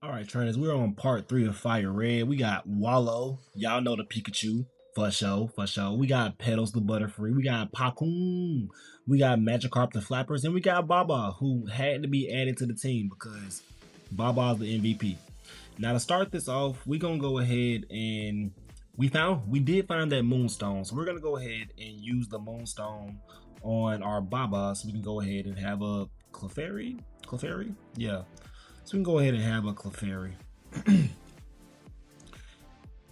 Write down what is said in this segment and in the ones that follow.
Alright, trainers, we're on part 3 of Fire Red. We got Wallow. Y'all know the Pikachu. For sure, for sure. We got Petals the Butterfree. We got Pacoon. We got Magikarp the Flappers. And we got Baba, who had to be added to the team because Baba's the MVP. Now to start this off, we're gonna go ahead and we did find that Moonstone. So we're gonna go ahead and use the Moonstone on our Baba so we can go ahead and have a Clefairy? Clefairy? Yeah. So we can go ahead and have a Clefairy.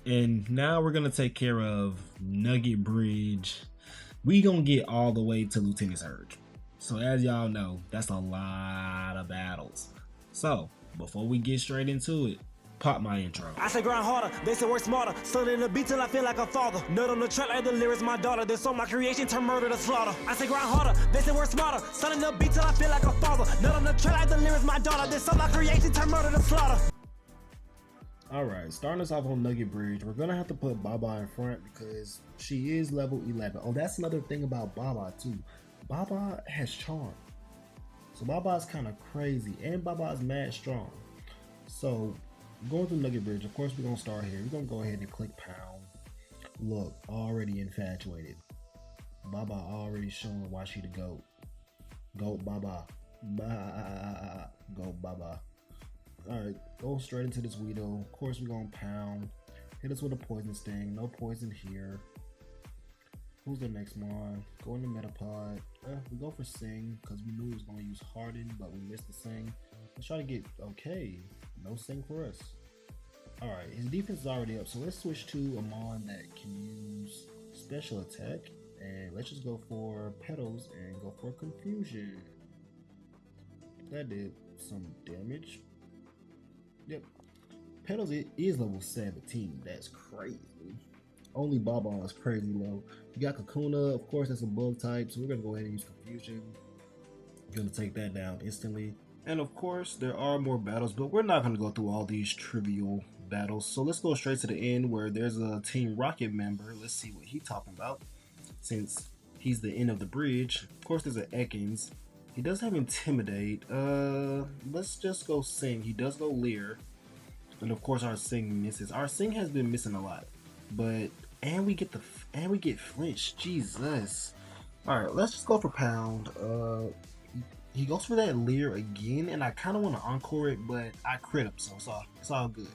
And now we're gonna take care of Nugget Bridge. We gonna get all the way to Lieutenant Surge. So as y'all know, that's a lot of battles. So before we get straight into it, pop my intro. I say grind harder, they say work smarter. Studying the beat till I feel like a father. Nut on the track like the lyrics my daughter. They saw my creation turn murder to slaughter. I say grind harder, they say work smarter. Studying the beat till I feel like a father. Nut on the track like the lyrics my daughter. They saw my creation turn murder to slaughter. Alright, starting us off on Nugget Bridge, we're gonna have to put Baba in front because she is level 11. Oh, that's another thing about Baba too. Baba has charm. So Baba's kind of crazy and Baba's mad strong. So going through Nugget Bridge, of course we're gonna start here. We're gonna go ahead and click pound. Look, already infatuated. Baba already showing why she the GOAT. GOAT Baba. Go Baba. Alright, go straight into this Weedle. Of course we're gonna pound. Hit us with a poison sting. No poison here. Who's the next one? Go into Metapod. We go for Sing because we knew he was gonna use Harden, but we missed the Sing. Let's try to get okay. No Sing for us. Alright, his defense is already up, so let's switch to a Mon that can use special attack. And let's just go for Petals and go for Confusion. That did some damage. Yep. Petals is level 17. That's crazy. Only Baba is crazy low. You got Kakuna, of course that's a bug type, so we're gonna go ahead and use Confusion. Gonna take that down instantly. And of course, there are more battles, but we're not going to go through all these trivial battles. So let's go straight to the end where there's a Team Rocket member. Let's see what he's talking about since he's the end of the bridge. Of course, there's an Ekans. He does have Intimidate. Let's just go Sing. He does go Leer. And of course, our Sing misses. Our Sing has been missing a lot. But, and we get Flinch. Jesus. Alright, let's just go for Pound. He goes for that Leer again, and I kind of want to encore it, but I crit him, so it's all good.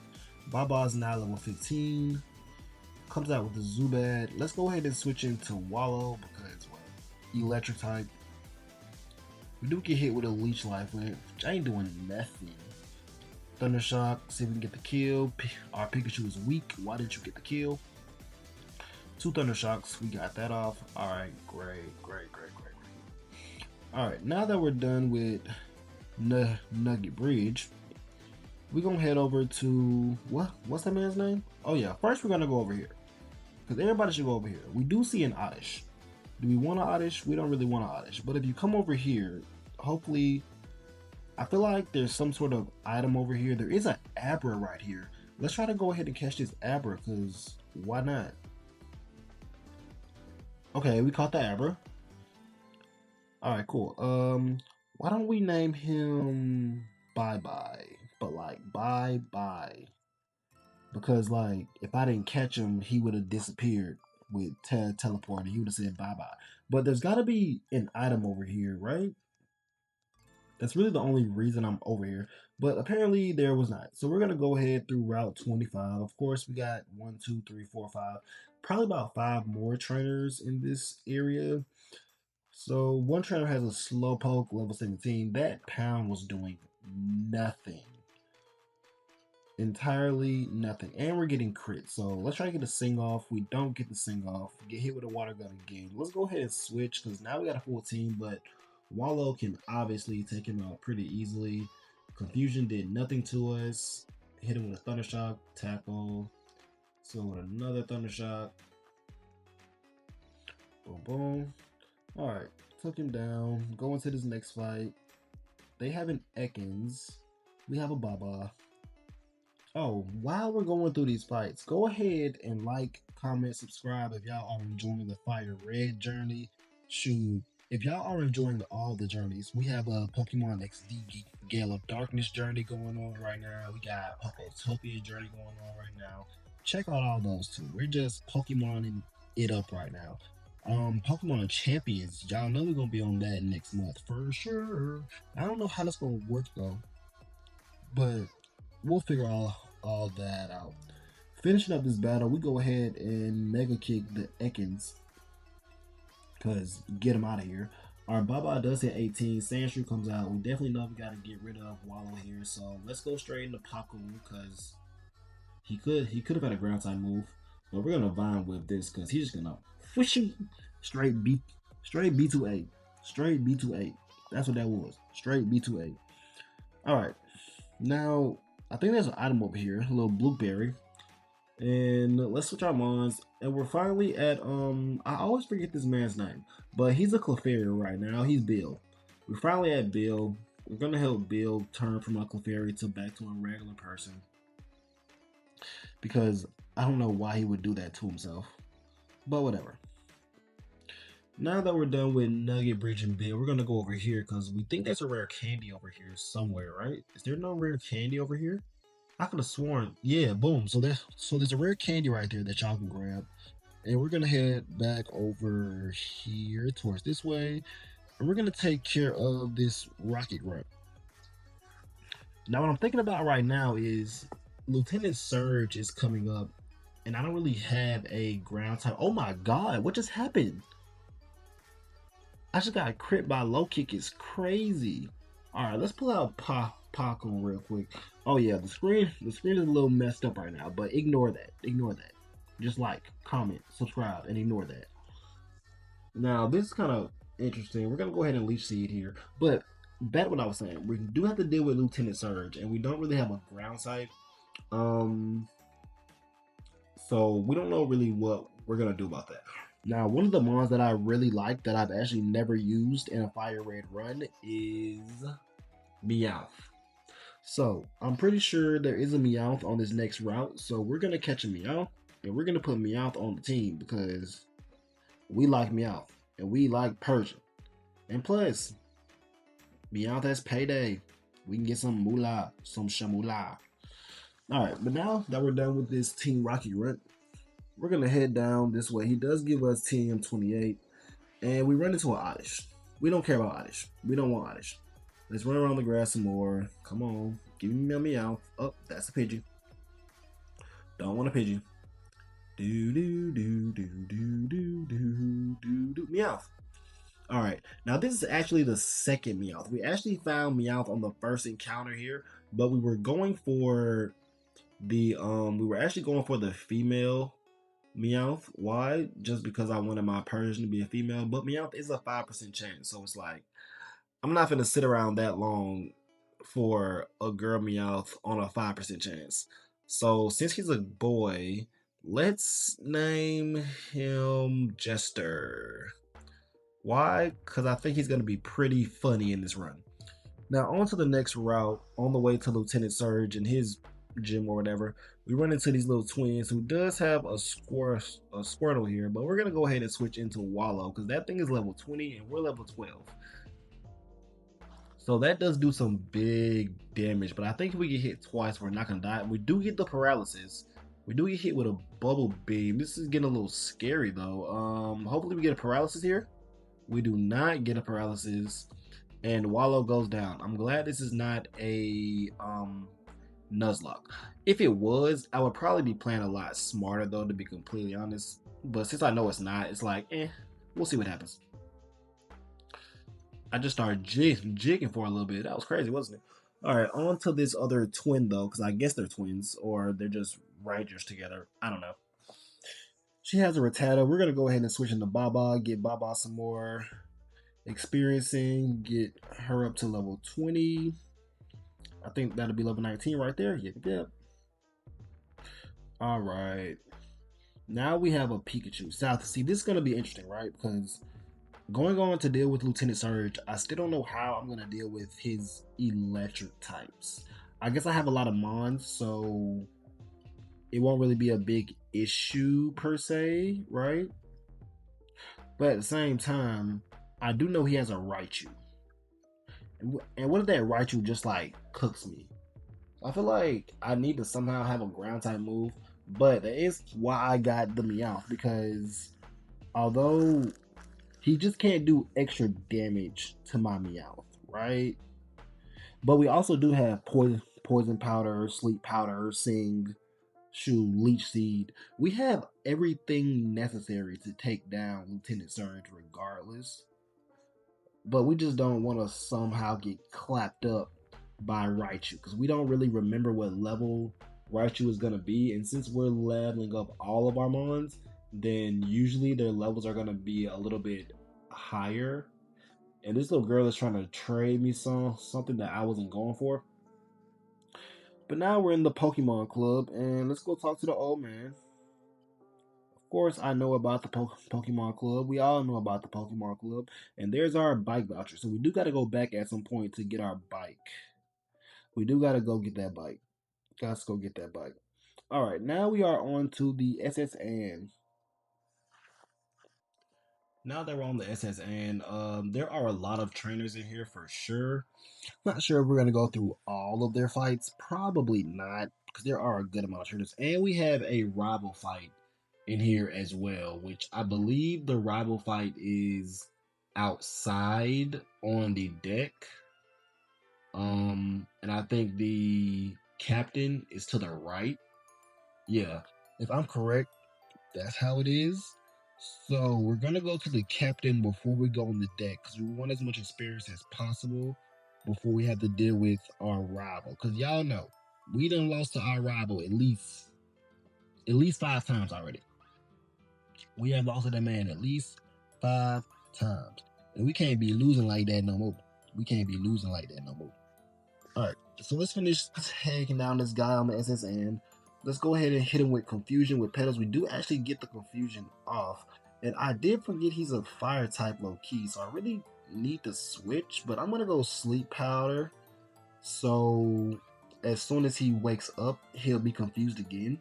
Baba's now level 15. Comes out with the Zubat. Let's go ahead and switch into Wallow because, well, electric type. We do get hit with a Leech Life, which I ain't doing nothing. Thunder Shock, see if we can get the kill. Our Pikachu is weak. Why didn't you get the kill? 2 Thunder Shocks. We got that off. Alright, great. Alright, now that we're done with Nugget Bridge, we're going to head over to, what's that man's name? Oh yeah, first we're going to go over here. Because everybody should go over here. We do see an Oddish. Do we want an Oddish? We don't really want an Oddish. But if you come over here, hopefully, I feel like there's some sort of item over here. There is an Abra right here. Let's try to go ahead and catch this Abra, because why not? Okay, we caught the Abra. Alright, cool. Why don't we name him Bye Bye? But like, Bye Bye. Because like, if I didn't catch him, he would have disappeared with teleport. He would have said bye bye. But there's got to be an item over here, right? That's really the only reason I'm over here. But apparently there was not. So we're going to go ahead through Route 25. Of course, we got 1, 2, 3, 4, 5. Probably about 5 more trainers in this area. So one trainer has a Slowpoke level 17. That Pound was doing nothing. Entirely nothing. And we're getting crit. So let's try to get a Sing off. We don't get the Sing off. Get hit with a Water Gun again. Let's go ahead and switch because now we got a full team. But Wallow can obviously take him out pretty easily. Confusion did nothing to us. Hit him with a Thunder Shock. Tackle. So with another Thunder Shock. Boom, boom. Alright, took him down. Go into this next fight. They have an Ekans. We have a Baba. Oh, while we're going through these fights, go ahead and like, comment, subscribe if y'all are enjoying the Fire Red journey. Shoot, if y'all are enjoying all the journeys, we have a Pokemon XD Gale of Darkness journey going on right now. We got Pokotopia journey going on right now. Check out all those too. We're just Pokemoning it up right now. Pokemon Champions, y'all know we're gonna be on that next month for sure. I don't know how that's gonna work though, but we'll figure all that out. Finishing up this battle, we go ahead and Mega Kick the Ekans, because get him out of here. Our Baba does hit 18. Sandshrew comes out. We definitely know we got to get rid of Wallow here. So let's go straight into Paku, because he could have had a ground type move. But we're gonna Vine Whip this, because he's just gonna push him straight B28. Straight B28. That's what that was. Straight B28. Alright. Now, I think there's an item over here. A little blueberry. And let's switch our mons, and we're finally at I always forget this man's name, but he's a Clefairy right now. He's Bill. We're finally at Bill. We're gonna help Bill turn from a Clefairy to back to a regular person, because I don't know why he would do that to himself, but whatever. Now that we're done with Nugget Bridge and Bill, we're gonna go over here, because we think there's a rare candy over here somewhere, right? Is there no rare candy over here? I could have sworn, yeah, boom. So there's a rare candy right there that y'all can grab. And we're gonna head back over here towards this way. And we're gonna take care of this rocket grunt. Now what I'm thinking about right now is Lieutenant Surge is coming up, and I don't really have a ground type. Oh my god, what just happened? I just got crit by low kick. It's crazy. Alright, let's pull out Paku real quick. Oh yeah, the screen is a little messed up right now, but ignore that. Just like, comment, subscribe, and ignore that. Now this is kind of interesting. We're gonna go ahead and Leech Seed here, but back to what I was saying, we do have to deal with Lieutenant Surge, and we don't really have a ground type. So we don't know really what we're gonna do about that. Now, one of the mons that I really like that I've actually never used in a Fire Red run is Meowth. So I'm pretty sure there is a Meowth on this next route, so we're gonna catch a Meowth, and we're gonna put Meowth on the team, because we like Meowth and we like Persian, and plus Meowth has payday. We can get some moolah, some shamoolah. All right, but now that we're done with this Team Rocky Grunt, we're gonna head down this way. He does give us TM28, and we run into an Oddish. We don't care about Oddish. We don't want Oddish. Let's run around the grass some more. Come on, give me a Meowth. Oh, that's a Pidgey. Don't want a Pidgey. Do Meowth. All right, now this is actually the second Meowth. We actually found Meowth on the first encounter here, but we were going for the female Meowth. Why? Just because I wanted my Persian to be a female, but Meowth is a 5% chance, so it's like I'm not gonna sit around that long for a girl Meowth on a 5% chance. So since he's a boy, let's name him Jester. Why? Because I think he's gonna be pretty funny in this run. Now on to the next route, on the way to Lieutenant Surge and his gym or whatever, we run into these little twins who does have a Squirtle here, but we're gonna go ahead and switch into Wallow, because that thing is level 20 and we're level 12. So that does do some big damage, but I think if we get hit twice, we're not gonna die. We do get the paralysis. We do get hit with a bubble beam. This is getting a little scary though. Hopefully we get a paralysis here. We do not get a paralysis, and Wallow goes down. I'm glad this is not a Nuzlocke. If it was, I would probably be playing a lot smarter though, to be completely honest. But since I know it's not, it's like, we'll see what happens. I just started jigging for a little bit. That was crazy, wasn't it? All right, on to this other twin though, because I guess they're twins or they're just rangers together. I don't know. She has a Rattata. We're gonna go ahead and switch into Baba, get Baba some more experiencing, get her up to level 20. I think that'll be level 19 right there. Yep. All right. Now we have a Pikachu. South. See, this is gonna be interesting, right? Because going on to deal with Lieutenant Surge, I still don't know how I'm gonna deal with his electric types. I guess I have a lot of mons, so it won't really be a big issue per se, right? But at the same time, I do know he has a Raichu. And what if that Raichu just like cooks me? I feel like I need to somehow have a ground type move, but that is why I got the Meowth because although he just can't do extra damage to my Meowth, right? But we also do have poison powder, sleep powder, sing, shoe, leech seed. We have everything necessary to take down Lieutenant Surge regardless. But we just don't want to somehow get clapped up by Raichu because we don't really remember what level Raichu is going to be. And since we're leveling up all of our Mons, then usually their levels are going to be a little bit higher. And this little girl is trying to trade me something that I wasn't going for. But now we're in the Pokemon Club, and let's go talk to the old man. Of course, I know about the Pokemon Club. We all know about the Pokemon Club. And there's our bike voucher. So we do got to go back at some point to get our bike. We do got to go get that bike. Got to go get that bike. All right, now we are on to the SSN. Now that we're on the SSN, there are a lot of trainers in here for sure. Not sure if we're going to go through all of their fights. Probably not, because there are a good amount of trainers. And we have a rival fight in here as well, which I believe the rival fight is outside on the deck. And I think the captain is to the right. Yeah, if I'm correct, that's how it is. So we're gonna go to the captain before we go on the deck because we want as much experience as possible before we have to deal with our rival. Because y'all know we done lost to our rival at least 5 times already. We have lost to that man at least 5 times, and we can't be losing like that no more. We can't be losing like that no more. All right, so let's finish taking down this guy on the SSN. Let's go ahead and hit him with confusion with petals. We do actually get the confusion off. And I did forget he's a fire type low key, so I really need to switch. But I'm gonna go sleep powder. So as soon as he wakes up, he'll be confused again.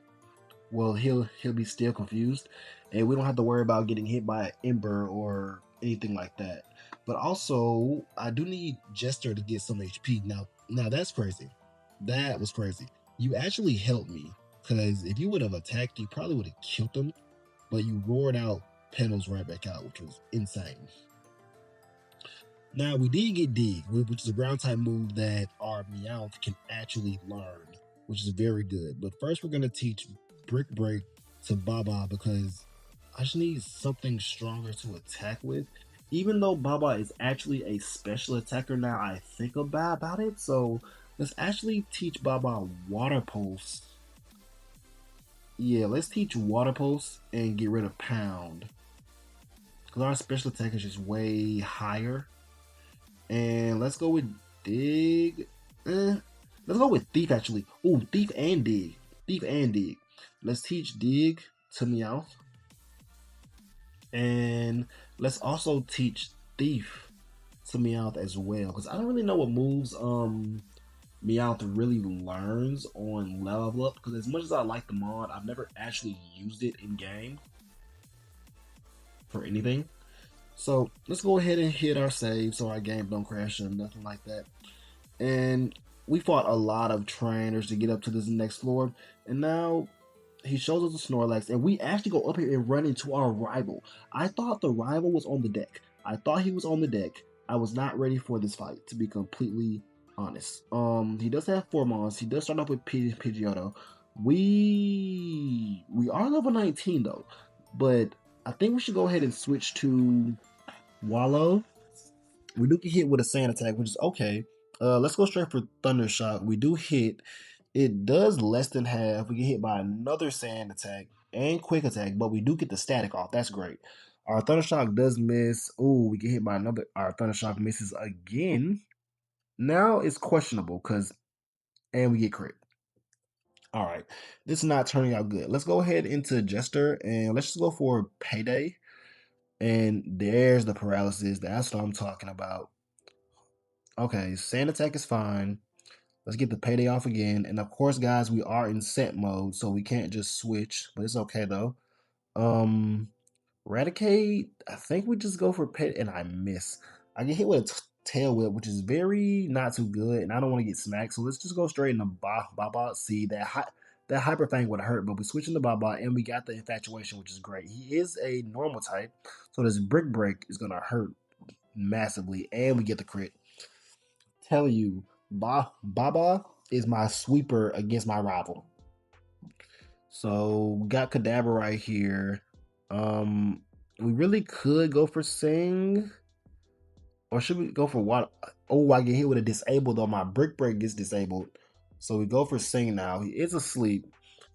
Well, he'll be still confused, and we don't have to worry about getting hit by an ember or anything like that. But also, I do need Jester to get some HP. Now that's crazy. That was crazy. You actually helped me because if you would have attacked, you probably would have killed him. But you roared out Petals right back out, which was insane. Now we did get Dig, which is a ground type move that our Meowth can actually learn, which is very good. But first, we're gonna teach Brick Break to Baba because I just need something stronger to attack with. Even though Baba is actually a special attacker now, I think about it. So let's actually teach Baba Water Pulse. Yeah, let's teach Water Pulse and get rid of Pound. Because our special attack is just way higher. And let's go with Dig. Let's go with Thief actually. Oh, Thief and Dig. Thief and Dig. Let's teach Dig to Meowth. And let's also teach Thief to Meowth as well. Because I don't really know what moves Meowth really learns on level up. Because as much as I like the mod, I've never actually used it in game for anything. So let's go ahead and hit our save so our game don't crash or nothing like that. And we fought a lot of trainers to get up to this next floor. And now he shows us the Snorlax, and we actually go up here and run into our rival. I thought the rival was on the deck. I thought he was on the deck. I was not ready for this fight, to be completely honest. He does have 4 mons. He does start off with Pidgeotto. We are level 19 though, but I think we should go ahead and switch to Wallow. We do get hit with a sand attack, which is okay. Let's go straight for Thunder Shock. We do hit. It does less than half. We get hit by another sand attack and quick attack, but we do get the static off. That's great. Our Thunder Shock does miss. Oh, we get hit by another. Our Thunder Shock misses again. Now it's questionable and we get crit. All right, this is not turning out good. Let's go ahead into Jester and let's just go for Payday. And there's the paralysis. That's what I'm talking about. Okay, sand attack is fine. Let's get the Payday off again. And of course, guys, we are in set mode, so we can't just switch, but it's okay though. Um, Eradicate. I think we just go for pet, and I miss. I get hit with a tail whip, which is very not too good, and I don't want to get smacked. So let's just go straight into Baba. See that hyper thing would hurt, but we switch into Baba, and we got the infatuation, which is great. He is a normal type, so this brick break is gonna hurt massively, and we get the crit. Tell you, Baba is my sweeper against my rival. So we got Kadabra right here. We really could go for Sing, or should we go for what? Oh, I get hit with a disable though. My brick break gets disabled, so we go for Sing now. He is asleep.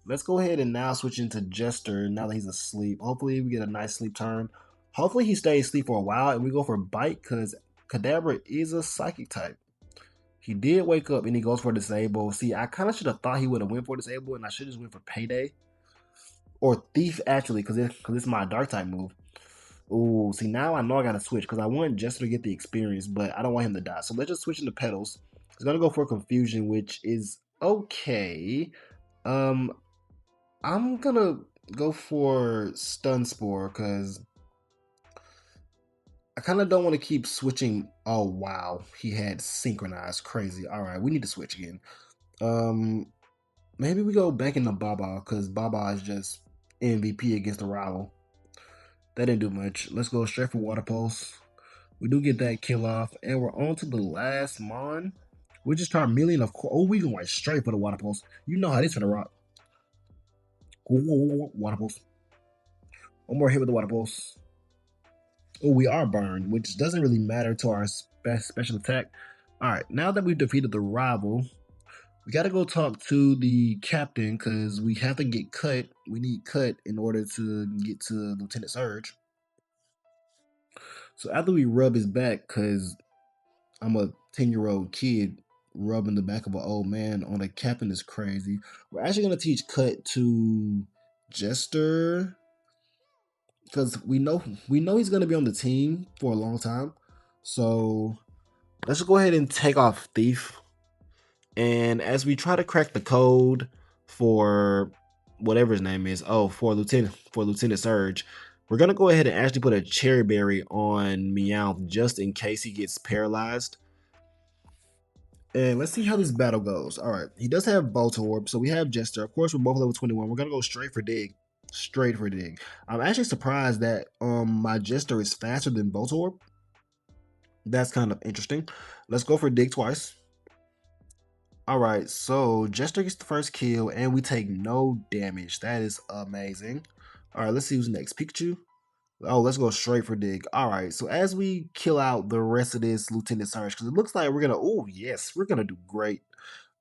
Let's go ahead and now switch into Jester now that he's asleep. Hopefully we get a nice sleep turn. Hopefully he stays asleep for a while, and we go for Bite because Kadabra is a psychic type. He did wake up and he goes for disable. See, I kind of should have thought he would have went for disable, and I should just went for payday or thief actually, because it's my dark type move. Ooh, see now I know I gotta switch because I want Jester to get the experience, but I don't want him to die. So let's just switch into petals. He's gonna go for confusion, which is okay. I'm gonna go for stun spore because I kind of don't want to keep switching. Oh wow, he had synchronized, crazy. All right, we need to switch again. Maybe we go back into Baba because Baba is just MVP against the rival. That didn't do much. Let's go straight for water pulse. We do get that kill off, and we're on to the last mon. We just try million of course. Oh, we going straight for the water pulse. You know how this for the rock. Water pulse. One more hit with the water pulse. Oh, we are burned, which doesn't really matter to our special attack. All right, now that we've defeated the rival, we got to go talk to the captain because we have to get cut. We need cut in order to get to Lieutenant Surge. So after we rub his back, because I'm a 10-year-old kid rubbing the back of an old man on a captain is crazy. We're actually going to teach cut to Jester because we know he's going to be on the team for a long time. So let's go ahead and take off Thief. And as we try to crack the code for whatever his name is, for Lieutenant Surge, we're gonna go ahead and actually put a cherry berry on Meowth just in case he gets paralyzed. And let's see how this battle goes. All right, he does have Voltorb, so we have Jester. Of course, we're both level 21. We're gonna go straight for Dig. Straight for Dig. I'm actually surprised that my Jester is faster than Voltorb. That's kind of interesting. Let's go for Dig twice. Alright, so Jester gets the first kill and we take no damage. That is amazing. Alright, let's see who's next. Pikachu? Oh, let's go straight for Dig. Alright, so as we kill out the rest of this Lieutenant Surge, because it looks like we're going to, oh yes, we're going to do great.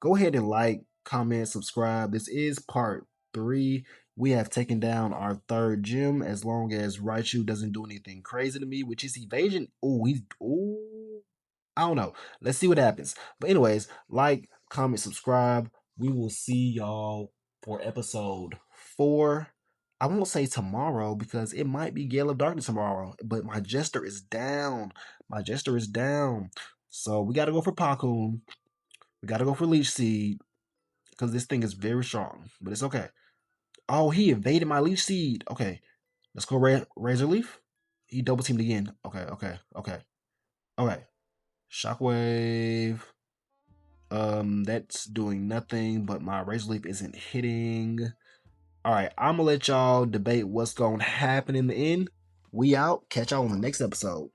Go ahead and like, comment, subscribe. This is part 3. We have taken down our 3rd gym as long as Raichu doesn't do anything crazy to me, which is evasion. I don't know. Let's see what happens. But anyways, like, comment, subscribe. We will see y'all for episode 4. I won't say tomorrow because it might be Gale of Darkness tomorrow, but my Jester is down. My Jester is down. So we got to go for Pakun. We got to go for Leech Seed because this thing is very strong, but it's okay. Oh, he evaded my Leech Seed. Okay, let's go Razor Leaf. He double teamed again. Okay. Shockwave. That's doing nothing, but my Razor Leaf isn't hitting. Alright, I'm gonna let y'all debate what's gonna happen in the end. We out. Catch y'all on the next episode.